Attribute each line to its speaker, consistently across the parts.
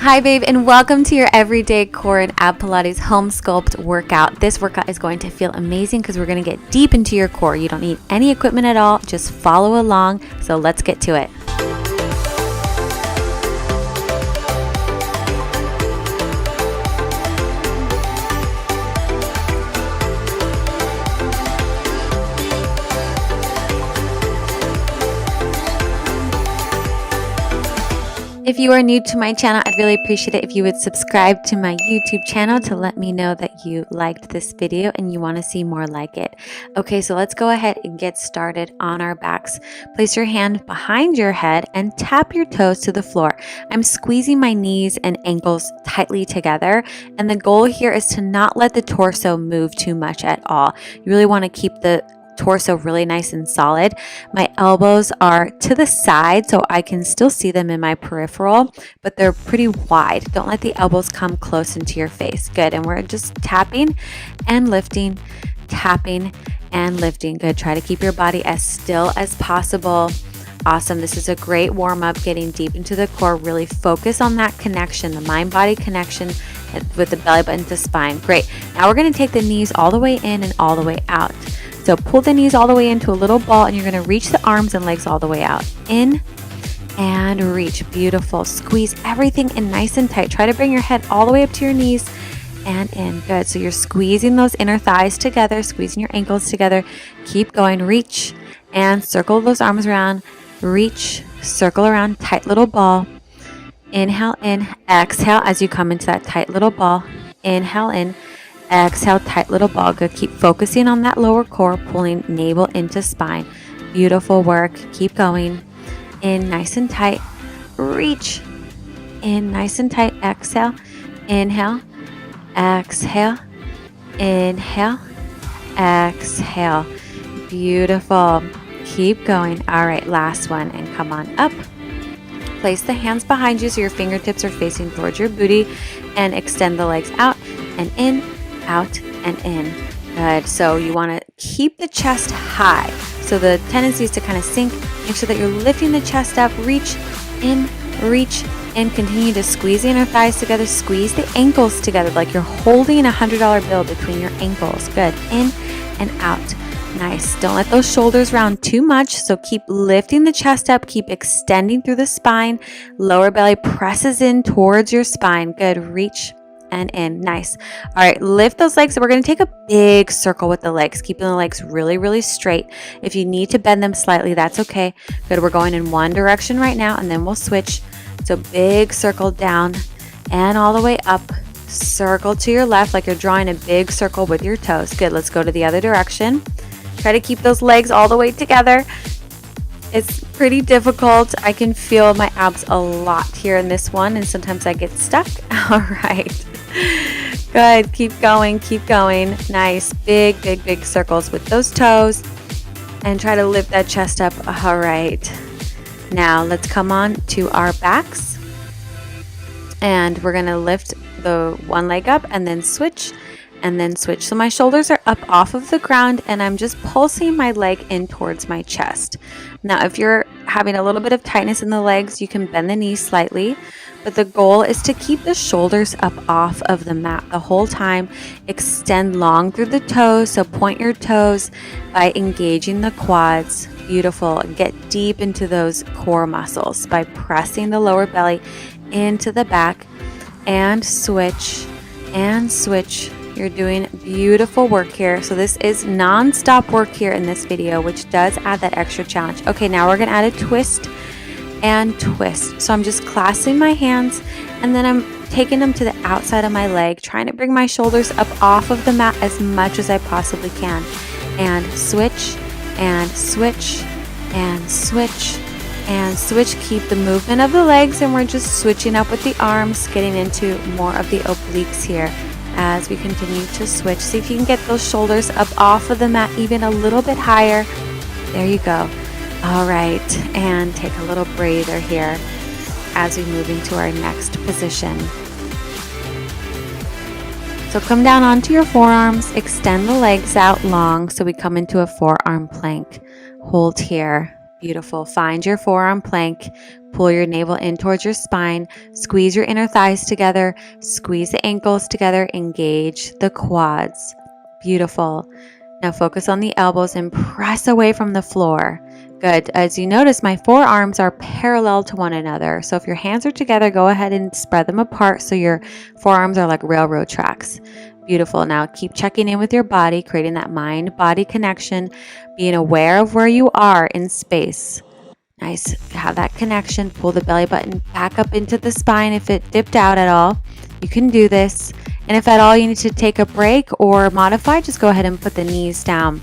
Speaker 1: Hi babe, and welcome to your everyday core and ab Pilates home sculpt workout. This workout is going to feel amazing because we're going to get deep into your core. You don't need any equipment at all, just follow along. So let's get to it. If you are new to my channel, I'd really appreciate it if you would subscribe to my YouTube channel to let me know that you liked this video and you want to see more like it. Okay, so let's go ahead and get started on our backs. Place your hand behind your head and tap your toes to the floor. I'm squeezing my knees and ankles tightly together, and the goal here is to not let the torso move too much at all. You really want to keep the torso really nice and solid. My elbows are to the side so I can still see them in my peripheral, but they're pretty wide. Don't let the elbows come close into your face. Good. And we're just tapping and lifting, tapping and lifting. Good. Try to keep your body as still as possible. Awesome. This is a great warm up, getting deep into the core. Really focus on that connection, the mind-body connection with the belly button to spine. Great. Now we're going to take the knees all the way in and all the way out. So pull the knees all the way into a little ball, and you're going to reach the arms and legs all the way out. In and reach. Beautiful. Squeeze everything in nice and tight. Try to bring your head all the way up to your knees and in. Good. So you're squeezing those inner thighs together, squeezing your ankles together. Keep going. Reach and circle those arms around. Reach, circle around, tight little ball. Inhale in, exhale as you come into that tight little ball. Inhale in. Exhale, tight little ball. Good. Keep focusing on that lower core, pulling navel into spine. Beautiful work. Keep going. In nice and tight. Reach. In nice and tight. Exhale. Inhale. Exhale. Inhale. Exhale. Beautiful. Keep going. All right, last one, and come on up. Place the hands behind you so your fingertips are facing towards your booty, and extend the legs out and in, out and in. Good. So you want to keep the chest high. So the tendency is to kind of sink. Make sure that you're lifting the chest up. Reach in, continue to squeeze the inner thighs together. Squeeze the ankles together like you're holding a $100 bill between your ankles. Good. In and out. Nice. Don't let those shoulders round too much. So keep lifting the chest up. Keep extending through the spine. Lower belly presses in towards your spine. Good. Reach and in. Nice. All right. Lift those legs. So we're going to take a big circle with the legs, keeping the legs really, really straight. If you need to bend them slightly, that's okay. Good. We're going in one direction right now, and then we'll switch. So big circle down and all the way up. Circle to your left like you're drawing a big circle with your toes. Good. Let's go to the other direction. Try to keep those legs all the way together. It's pretty difficult. I can feel my abs a lot here in this one, and sometimes I get stuck. All right. Good. Keep going. Keep going. Nice. Big, big, big circles with those toes, and try to lift that chest up. All right. Now let's come on to our backs, and we're going to lift the one leg up and then switch. And then switch. So my shoulders are up off of the ground, and I'm just pulsing my leg in towards my chest. Now, if you're having a little bit of tightness in the legs, you can bend the knees slightly, but the goal is to keep the shoulders up off of the mat the whole time. Extend long through the toes, so point your toes by engaging the quads. Beautiful. Get deep into those core muscles by pressing the lower belly into the back, and switch and switch. You're doing beautiful work here. So this is non-stop work here in this video, which does add that extra challenge. Okay, now we're going to add a twist and twist. So I'm just clasping my hands, and then I'm taking them to the outside of my leg, trying to bring my shoulders up off of the mat as much as I possibly can. And switch and switch and switch and switch. Keep the movement of the legs, and we're just switching up with the arms, getting into more of the obliques here as we continue to switch. See if you can get those shoulders up off of the mat even a little bit higher. There you go. All right, and take a little breather here as we move into our next position. So come down onto your forearms, extend the legs out long so we come into a forearm plank. Hold here. Beautiful. Find your forearm plank. Pull your navel in towards your spine. Squeeze your inner thighs together. Squeeze the ankles together. Engage the quads. Beautiful. Now focus on the elbows and press away from the floor. Good. As you notice, my forearms are parallel to one another. So if your hands are together, go ahead and spread them apart so your forearms are like railroad tracks. Beautiful. Now keep checking in with your body, creating that mind-body connection, being aware of where you are in space. Nice. Have that connection. Pull the belly button back up into the spine. If it dipped out at all, you can do this. And if at all you need to take a break or modify, just go ahead and put the knees down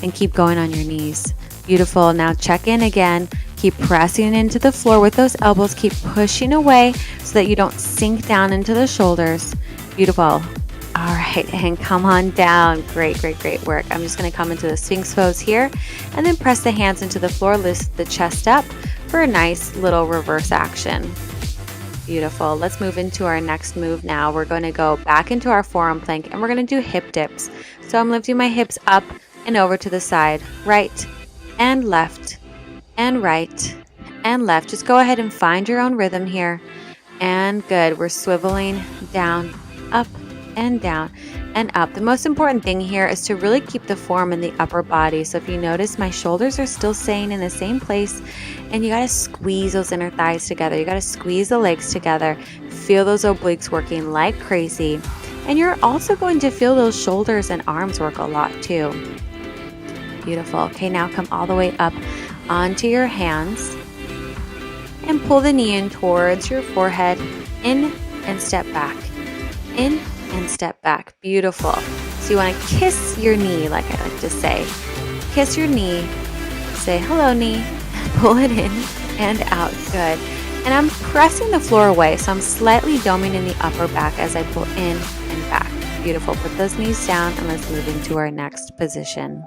Speaker 1: and keep going on your knees. Beautiful. Now check in again. Keep pressing into the floor with those elbows. Keep pushing away so that you don't sink down into the shoulders. Beautiful. All right, and come on down. Great, great, great work. I'm just going to come into the Sphinx pose here and then press the hands into the floor, lift the chest up for a nice little reverse action. Beautiful. Let's move into our next move now. We're going to go back into our forearm plank and we're going to do hip dips. So I'm lifting my hips up and over to the side, right and left and right and left. Just go ahead and find your own rhythm here. And good. We're swiveling down, up, and down and up. The most important thing here is to really keep the form in the upper body. So if you notice, my shoulders are still staying in the same place, and you got to squeeze those inner thighs together. You got to squeeze the legs together. Feel those obliques working like crazy. And you're also going to feel those shoulders and arms work a lot too. Beautiful. Okay, now come all the way up onto your hands and pull the knee in towards your forehead. In and step back. In and step back. Beautiful. So you want to kiss your knee, like I like to say. Kiss your knee. Say hello, knee. Pull it in and out. Good. And I'm pressing the floor away, so I'm slightly doming in the upper back as I pull in and back. Beautiful. Put those knees down and let's move into our next position.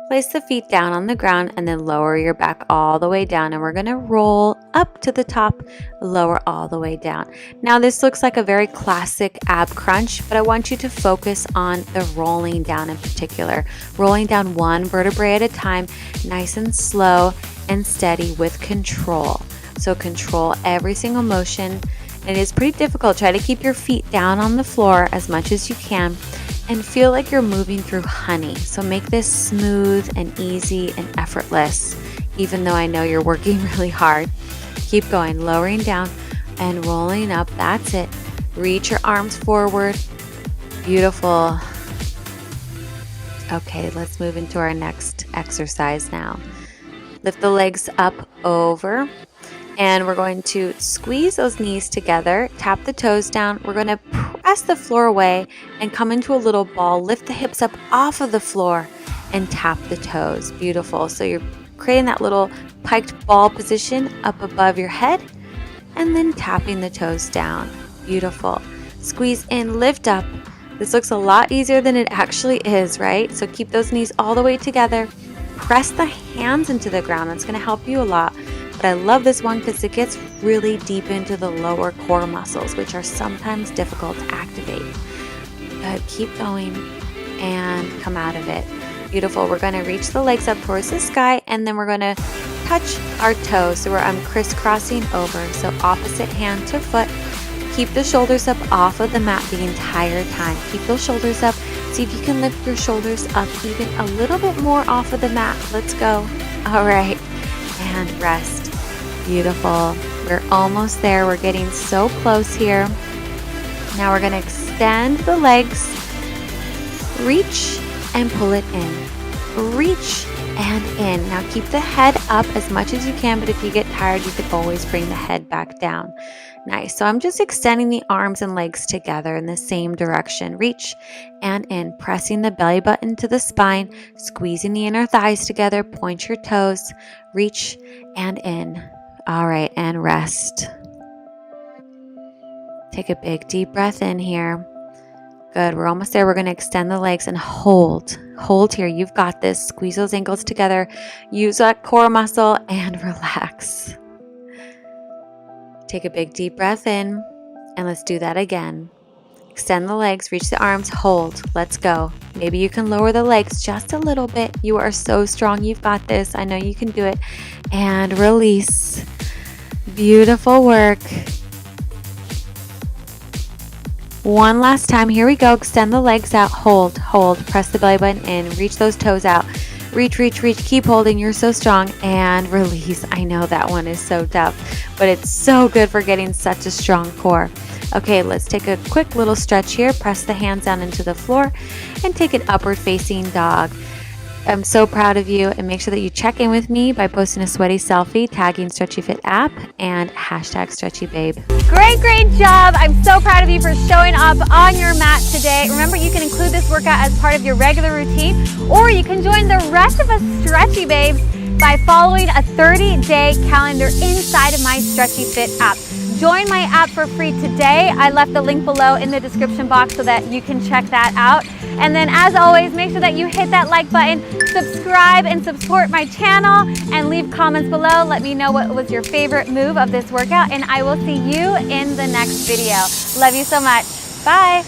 Speaker 1: Place the feet down on the ground and then lower your back all the way down, and we're going to roll up to the top, lower all the way down. Now this looks like a very classic ab crunch, but I want you to focus on the rolling down in particular. Rolling down one vertebrae at a time, nice and slow and steady with control. So control every single motion. It is pretty difficult. Try to keep your feet down on the floor as much as you can. And feel like you're moving through honey. So make this smooth and easy and effortless, even though I know you're working really hard. Keep going, lowering down and rolling up. That's it. Reach your arms forward. Beautiful. Okay, let's move into our next exercise now. Lift the legs up over. And we're going to squeeze those knees together, tap the toes down. We're going to press the floor away and come into a little ball. Lift the hips up off of the floor and tap the toes. Beautiful. So you're creating that little piked ball position up above your head and then tapping the toes down. Beautiful. Squeeze in, lift up. This looks a lot easier than it actually is, right? So keep those knees all the way together. Press the hands into the ground. That's going to help you a lot. But I love this one because it gets really deep into the lower core muscles, which are sometimes difficult to activate. Good. Keep going and come out of it. Beautiful. We're going to reach the legs up towards the sky, and then we're going to touch our toes. So I'm crisscrossing over. So opposite hand to foot. Keep the shoulders up off of the mat the entire time. Keep those shoulders up. See if you can lift your shoulders up even a little bit more off of the mat. Let's go. All right. And rest. Beautiful. We're almost there. We're getting so close here. Now we're going to extend the legs. Reach and pull it in. Reach and in. Now keep the head up as much as you can, but if you get tired, you can always bring the head back down. Nice. So I'm just extending the arms and legs together in the same direction. Reach and in. Pressing the belly button to the spine, squeezing the inner thighs together, point your toes, reach and in. All right, and rest. Take a big deep breath in here. Good. We're almost there. We're going to extend the legs and hold. Hold here. You've got this. Squeeze those ankles together. Use that core muscle and relax. Take a big deep breath in, and let's do that again. Extend the legs, reach the arms, hold. Let's go. Maybe you can lower the legs just a little bit. You are so strong. You've got this. I know you can do it. And release. Beautiful work. One last time. Here we go. Extend the legs out. Hold, hold. Press the belly button in. Reach those toes out. Reach, reach, reach. Keep holding. You're so strong. And release. I know that one is so tough, but it's so good for getting such a strong core. Okay, let's take a quick little stretch here. Press the hands down into the floor and take an upward facing dog. I'm so proud of you, and make sure that you check in with me by posting a sweaty selfie, tagging Stretchy Fit app and hashtag Stretchy Babe.
Speaker 2: Great job. I'm so proud of you for showing up on your mat today. Remember, you can include this workout as part of your regular routine, or you can join the rest of us Stretchy Babes by following a 30-day calendar inside of my Stretchy Fit app. Join my app for free today. I left the link below in the description box so that you can check that out. And then as always, make sure that you hit that like button, subscribe and support my channel, and leave comments below. Let me know what was your favorite move of this workout, and I will see you in the next video. Love you so much. Bye.